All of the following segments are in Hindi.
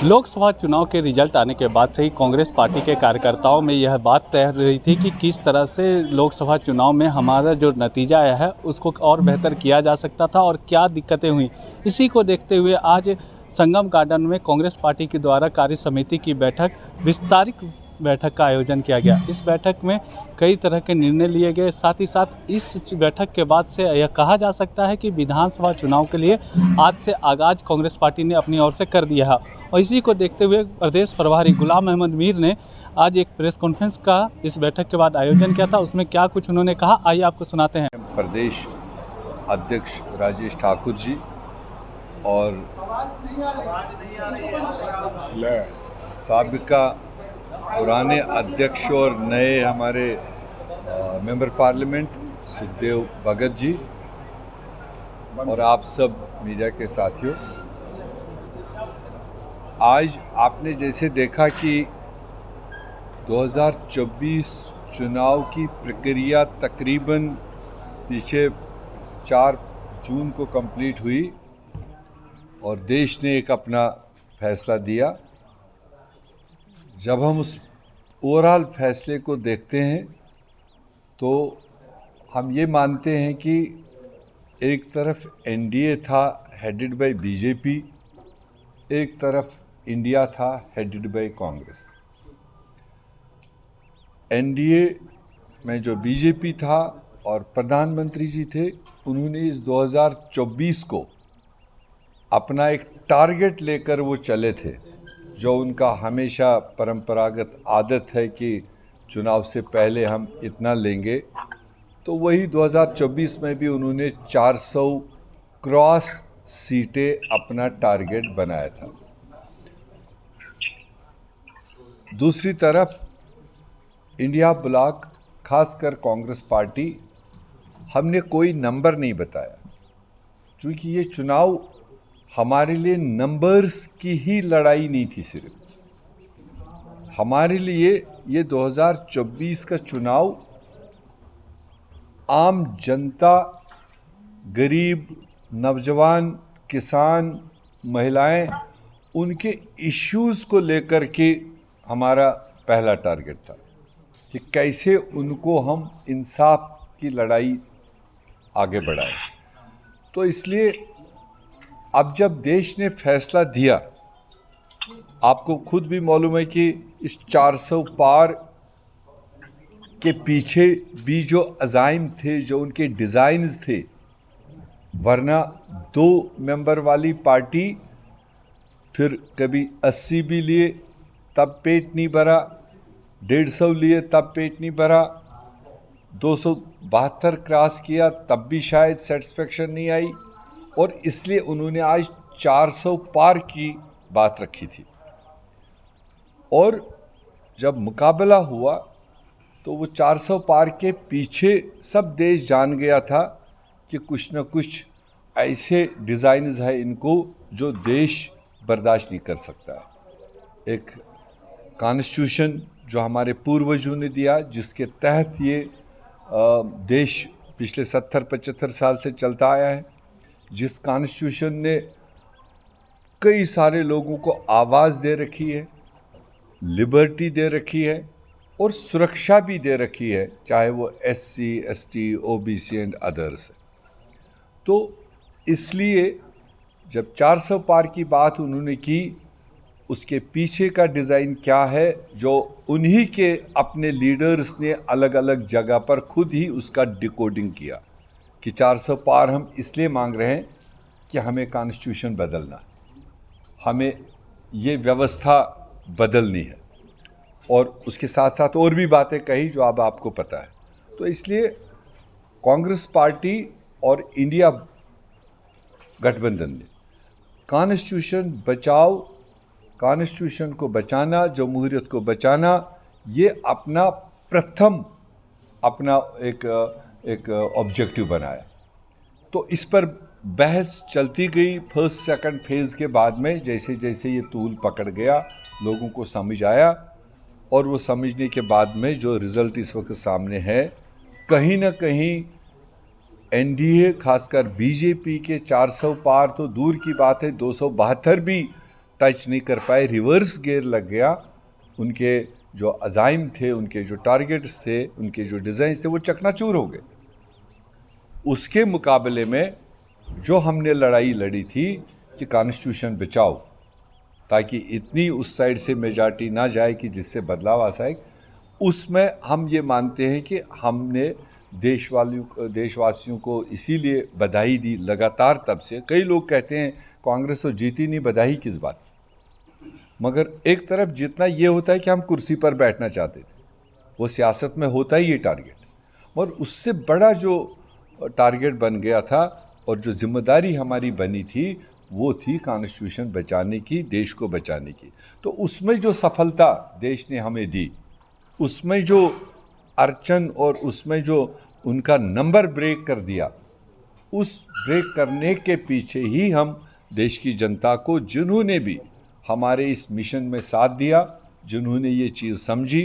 लोकसभा चुनाव के रिजल्ट आने के बाद से ही कांग्रेस पार्टी के कार्यकर्ताओं में यह बात तय रही थी कि किस तरह से लोकसभा चुनाव में हमारा जो नतीजा आया है उसको और बेहतर किया जा सकता था और क्या दिक्कतें हुई। इसी को देखते हुए आज संगम गार्डन में कांग्रेस पार्टी के द्वारा कार्य समिति की विस्तारित बैठक का आयोजन किया गया। इस बैठक में कई तरह के निर्णय लिए गए। साथ ही साथ इस बैठक के बाद से यह कहा जा सकता है कि विधानसभा चुनाव के लिए आज से आगाज कांग्रेस पार्टी ने अपनी ओर से कर दिया है। और इसी को देखते हुए प्रदेश प्रभारी गुलाम अहमद मीर ने आज एक प्रेस कॉन्फ्रेंस का इस बैठक के बाद आयोजन किया था। उसमें क्या कुछ उन्होंने कहा, आइए आपको सुनाते हैं। प्रदेश अध्यक्ष राजेश ठाकुर जी और साबिका पुराने अध्यक्ष और नए हमारे मेंबर पार्लियामेंट सुखदेव भगत जी और आप सब मीडिया के साथियों, आज आपने जैसे देखा कि 2024 चुनाव की प्रक्रिया तकरीबन पीछे 4 जून को कंप्लीट हुई और देश ने एक अपना फैसला दिया। जब हम उस ओवरऑल फैसले को देखते हैं तो हम ये मानते हैं कि एक तरफ एनडीए था हेडेड बाय बीजेपी, एक तरफ इंडिया था हेडेड बाय कांग्रेस। एनडीए में जो बीजेपी था और प्रधानमंत्री जी थे, उन्होंने इस 2024 को अपना एक टारगेट लेकर वो चले थे, जो उनका हमेशा परंपरागत आदत है कि चुनाव से पहले हम इतना लेंगे। तो वही 2024 में भी उन्होंने 400 क्रॉस सीटें अपना टारगेट बनाया था। दूसरी तरफ इंडिया ब्लॉक, खासकर कांग्रेस पार्टी, हमने कोई नंबर नहीं बताया, क्योंकि ये चुनाव हमारे लिए नंबर्स की ही लड़ाई नहीं थी। सिर्फ हमारे लिए ये 2024 का चुनाव आम जनता, गरीब, नौजवान, किसान, महिलाएं, उनके इश्यूज़ को लेकर के हमारा पहला टारगेट था कि कैसे उनको हम इंसाफ की लड़ाई आगे बढ़ाएं। तो इसलिए अब जब देश ने फैसला दिया, आपको खुद भी मालूम है कि इस 400 पार के पीछे भी जो अज़ाइम थे, जो उनके डिज़ाइंस थे, वरना 2 मेंबर वाली पार्टी फिर कभी 80 भी लिए तब पेट नहीं भरा, 150 लिए तब पेट नहीं भरा, 272 क्रॉस किया तब भी शायद सेटिस्फेक्शन नहीं आई, और इसलिए उन्होंने आज 400 पार की बात रखी थी। और जब मुकाबला हुआ तो वो 400 पार के पीछे सब देश जान गया था कि कुछ न कुछ ऐसे डिज़ाइन्स है इनको जो देश बर्दाश्त नहीं कर सकता। एक कॉन्स्टिट्यूशन जो हमारे पूर्वजों ने दिया, जिसके तहत ये देश पिछले 70-75 साल से चलता आया है, जिस कॉन्स्टिट्यूशन ने कई सारे लोगों को आवाज़ दे रखी है, लिबर्टी दे रखी है और सुरक्षा भी दे रखी है, चाहे वो SC, ST, OBC and others है। तो इसलिए जब 400 पार की बात उन्होंने की, उसके पीछे का डिज़ाइन क्या है, जो उन्हीं के अपने लीडर्स ने अलग अलग जगह पर खुद ही उसका डिकोडिंग किया कि 400 पार हम इसलिए मांग रहे हैं कि हमें कॉन्स्टिट्यूशन बदलना, हमें ये व्यवस्था बदलनी है, और उसके साथ साथ और भी बातें कही जो अब आपको पता है। तो इसलिए कांग्रेस पार्टी और इंडिया गठबंधन ने कॉन्स्टिट्यूशन बचाओ, कॉन्स्टिट्यूशन को बचाना, जमहूरियत को बचाना, ये अपना प्रथम एक ऑब्जेक्टिव बनाया। तो इस पर बहस चलती गई। फर्स्ट सेकंड फेज़ के बाद में जैसे जैसे ये तूल पकड़ गया, लोगों को समझ आया, और वो समझने के बाद में जो रिज़ल्ट इस वक्त सामने है, कहीं ना कहीं एनडीए, खासकर बीजेपी के 400 पार तो दूर की बात है, 272 भी टच नहीं कर पाए, रिवर्स गियर लग गया। उनके जो अज़ाइम थे, उनके जो टारगेट्स थे, उनके जो डिज़ाइन थे, वो चकनाचूर हो गए। उसके मुकाबले में जो हमने लड़ाई लड़ी थी कि कॉन्स्टिट्यूशन बचाओ, ताकि इतनी उस साइड से मेजॉरिटी ना जाए कि जिससे बदलाव आ सके, उसमें हम ये मानते हैं कि हमने देशवासियों को इसीलिए बधाई दी लगातार। तब से कई लोग कहते हैं कांग्रेस तो जीती नहीं, बधाई किस बात की। मगर एक तरफ जितना ये होता है कि हम कुर्सी पर बैठना चाहते थे, वो सियासत में होता ही ये टारगेट, और उससे बड़ा जो टारगेट बन गया था और जो जिम्मेदारी हमारी बनी थी वो थी कॉन्स्टिट्यूशन बचाने की, देश को बचाने की। तो उसमें जो सफलता देश ने हमें दी, उसमें जो अड़चन और उसमें जो उनका नंबर ब्रेक कर दिया, उस ब्रेक करने के पीछे ही हम देश की जनता को, जिन्होंने भी हमारे इस मिशन में साथ दिया, जिन्होंने ये चीज़ समझी,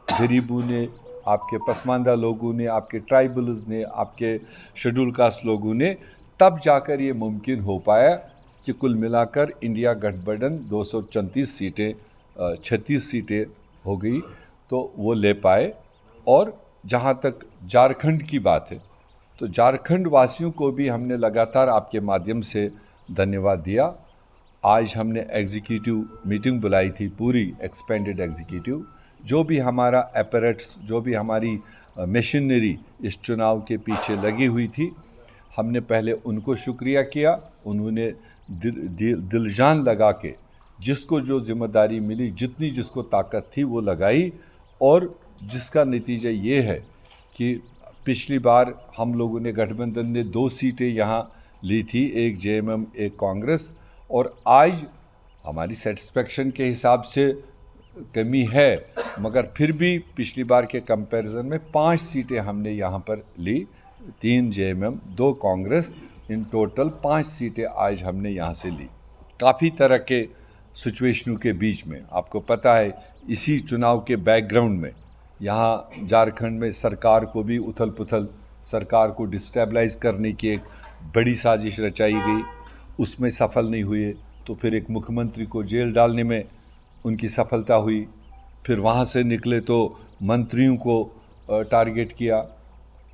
गरीबों ने, आपके पसमानदा लोगों ने, आपके ट्राइबल्स ने, आपके शेड्यूल कास्ट लोगों ने, तब जाकर ये मुमकिन हो पाया कि कुल मिलाकर इंडिया गठबंधन 234 सीटें 36 सीटें हो गई, तो वो ले पाए। और जहाँ तक झारखंड की बात है, तो झारखंड वासियों को भी हमने लगातार आपके माध्यम से धन्यवाद दिया। आज हमने एग्जीक्यूटिव मीटिंग बुलाई थी, पूरी एक्सपेंडेड एग्जीक्यूटिव, जो भी हमारा एपरेट्स, जो भी हमारी मशीनरी इस चुनाव के पीछे लगी हुई थी, हमने पहले उनको शुक्रिया किया। उन्होंने दिल जान लगा के जिसको जो जिम्मेदारी मिली, जितनी जिसको ताकत थी वो लगाई, और जिसका नतीजा ये है कि पिछली बार हम लोगों ने, गठबंधन ने 2 सीटें यहाँ ली थी, एक जेएमएम एक कांग्रेस, और आज हमारी सेटिस्फेक्शन के हिसाब से कमी है, मगर फिर भी पिछली बार के कंपैरिजन में 5 सीटें हमने यहाँ पर ली, 3 जेएमएम 2 कांग्रेस, इन टोटल 5 सीटें आज हमने यहाँ से ली। काफ़ी तरह के सिचुएशनों के बीच में, आपको पता है इसी चुनाव के बैकग्राउंड में यहाँ झारखंड में सरकार को भी उथल पुथल, सरकार को डिस्टेबलाइज करने की एक बड़ी साजिश रचाई गई, उसमें सफल नहीं हुए। तो फिर एक मुख्यमंत्री को जेल डालने में उनकी सफलता हुई, फिर वहाँ से निकले तो मंत्रियों को टारगेट किया,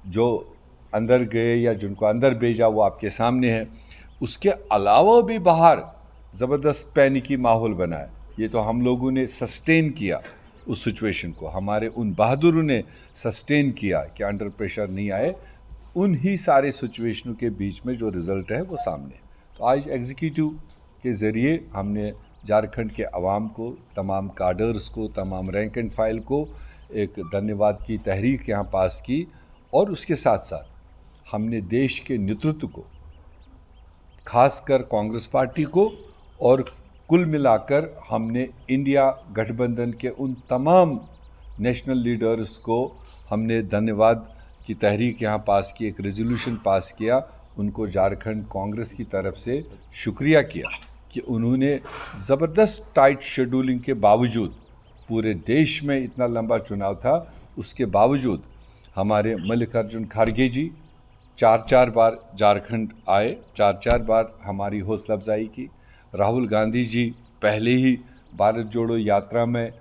जो अंदर गए या जिनको अंदर भेजा वो आपके सामने है। उसके अलावा भी बाहर ज़बरदस्त पैनिकी माहौल बना है। ये तो हम लोगों ने सस्टेन किया उस सिचुएशन को, हमारे उन बहादुरों ने सस्टेन किया कि अंडर प्रेशर नहीं आए। उन ही सारे सिचुएशनों के बीच में जो रिज़ल्ट है वो सामने। तो आज एग्जीक्यूटिव के ज़रिए हमने झारखंड के अवाम को, तमाम काडर्स को, तमाम रैंक एंड फाइल को एक धन्यवाद की तहरीक यहाँ पास की, और उसके साथ साथ हमने देश के नेतृत्व को, खासकर कांग्रेस पार्टी को, और कुल मिलाकर हमने इंडिया गठबंधन के उन तमाम नेशनल लीडर्स को हमने धन्यवाद की तहरीक यहाँ पास की, एक रेजोल्यूशन पास किया, उनको झारखंड कांग्रेस की तरफ से शुक्रिया किया कि उन्होंने ज़बरदस्त टाइट शेड्यूलिंग के बावजूद, पूरे देश में इतना लंबा चुनाव था, उसके बावजूद हमारे मल्लिकार्जुन खड़गे जी 4 बार झारखंड आए, 4 बार हमारी हौसला अफजाई की। राहुल गांधी जी पहले ही भारत जोड़ो यात्रा में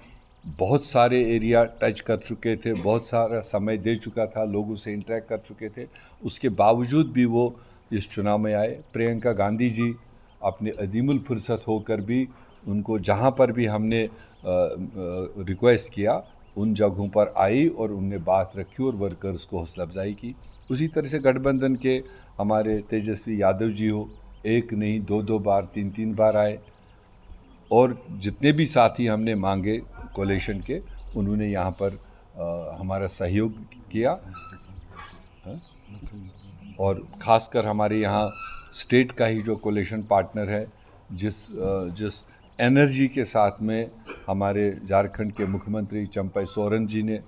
बहुत सारे एरिया टच कर चुके थे, बहुत सारा समय दे चुका था, लोगों से इंटरेक्ट कर चुके थे, उसके बावजूद भी वो इस चुनाव में आए। प्रियंका गांधी जी अपने अदीमुल फुर्सत होकर भी, उनको जहाँ पर भी हमने रिक्वेस्ट किया उन जगहों पर आई और उनने बात रखी और वर्कर्स को हौसला अफजाई की। उसी तरह से गठबंधन के हमारे तेजस्वी यादव जी हो, एक नहीं 2 बार 3 बार आए, और जितने भी साथी हमने मांगे कोलेशन के, उन्होंने यहाँ पर हमारा सहयोग किया। और ख़ासकर हमारे यहाँ स्टेट का ही जो कोलेशन पार्टनर है, जिस एनर्जी के साथ में हमारे झारखंड के मुख्यमंत्री चंपई सोरेन जी ने,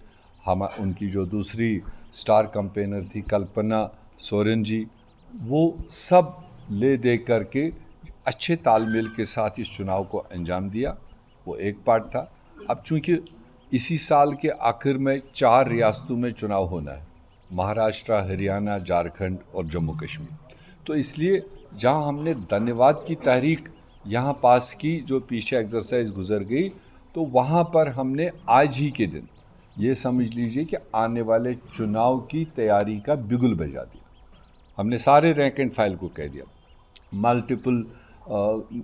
उनकी जो दूसरी स्टार कैंपेनर थी कल्पना सोरेन जी, वो सब ले दे करके अच्छे तालमेल के साथ इस चुनाव को अंजाम दिया। वो एक पार्ट था। अब चूंकि इसी साल के आखिर में 4 रियासतों में चुनाव होना है, महाराष्ट्र, हरियाणा, झारखंड और जम्मू कश्मीर, तो इसलिए जहां हमने धन्यवाद की तहरीक यहाँ पास की जो पीछे एक्सरसाइज गुजर गई, तो वहाँ पर हमने आज ही के दिन ये समझ लीजिए कि आने वाले चुनाव की तैयारी का बिगुल बजा दिया। हमने सारे रैंक एंड फाइल को कह दिया, मल्टीपल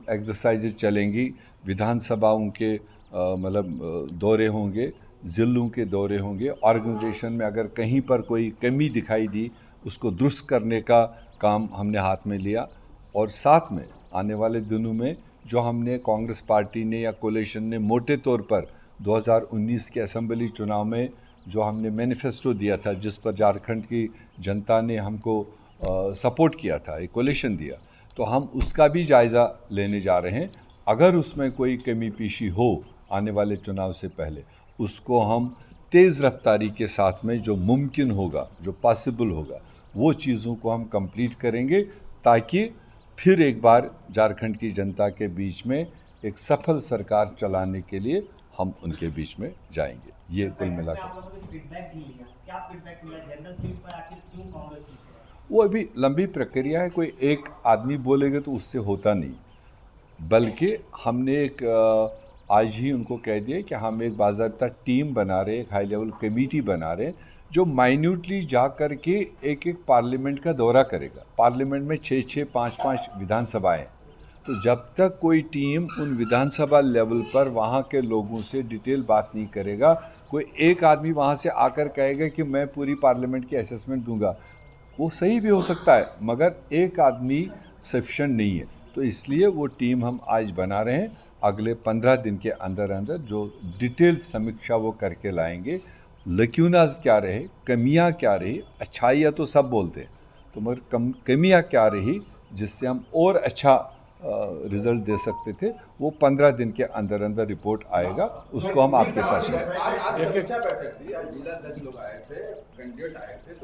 एक्सरसाइजेज चलेंगी, विधानसभाओं के दौरे होंगे, ज़िलों के दौरे होंगे, ऑर्गेनाइजेशन में अगर कहीं पर कोई कमी दिखाई दी उसको दुरुस्त करने का काम हमने हाथ में लिया। और साथ में आने वाले दिनों में जो हमने कांग्रेस पार्टी ने या कोलिशन ने मोटे तौर पर 2019 के असेंबली चुनाव में जो हमने मैनिफेस्टो दिया था, जिस पर झारखंड की जनता ने हमको सपोर्ट किया था, एक कोलिशन दिया, तो हम उसका भी जायज़ा लेने जा रहे हैं। अगर उसमें कोई कमी पेशी हो आने वाले चुनाव से पहले, उसको हम तेज़ रफ्तारी के साथ में जो मुमकिन होगा, जो पॉसिबल होगा, वो चीज़ों को हम कंप्लीट करेंगे, ताकि फिर एक बार झारखंड की जनता के बीच में एक सफल सरकार चलाने के लिए हम उनके बीच में जाएंगे। ये कुल मिलाकर वो अभी लंबी प्रक्रिया है, कोई एक आदमी बोलेगा तो उससे होता नहीं, बल्कि हमने एक आज ही उनको कह दिया कि हम एक बाज़ाब्ता टीम बना रहे हैं, एक हाई लेवल कमेटी बना रहे हैं, जो माइन्यूटली जा कर के एक एक पार्लियामेंट का दौरा करेगा। पार्लियामेंट में 6-6, 5-5 विधानसभाएं, तो जब तक कोई टीम उन विधानसभा लेवल पर वहाँ के लोगों से डिटेल बात नहीं करेगा, कोई एक आदमी वहाँ से आकर कहेगा कि मैं पूरी पार्लियामेंट की असेसमेंट दूंगा, वो सही भी हो सकता है, मगर एक आदमी सफिशेंट नहीं है। तो इसलिए वो टीम हम आज बना रहे हैं, अगले 15 दिन के अंदर अंदर जो डिटेल समीक्षा वो करके लाएंगे, लक्यूनाज क्या रहे, कमियां क्या रही, अच्छाइयाँ तो सब बोलते हैं, तो मगर कमियां क्या रही जिससे हम और अच्छा रिजल्ट दे सकते थे, वो 15 दिन के अंदर अंदर रिपोर्ट आएगा, उसको हम आपके साथ शेयर आज समीक्षा बैठक थी, आज जिला अध्यक्ष लोग आए थे, कैंडिडेट आए थे।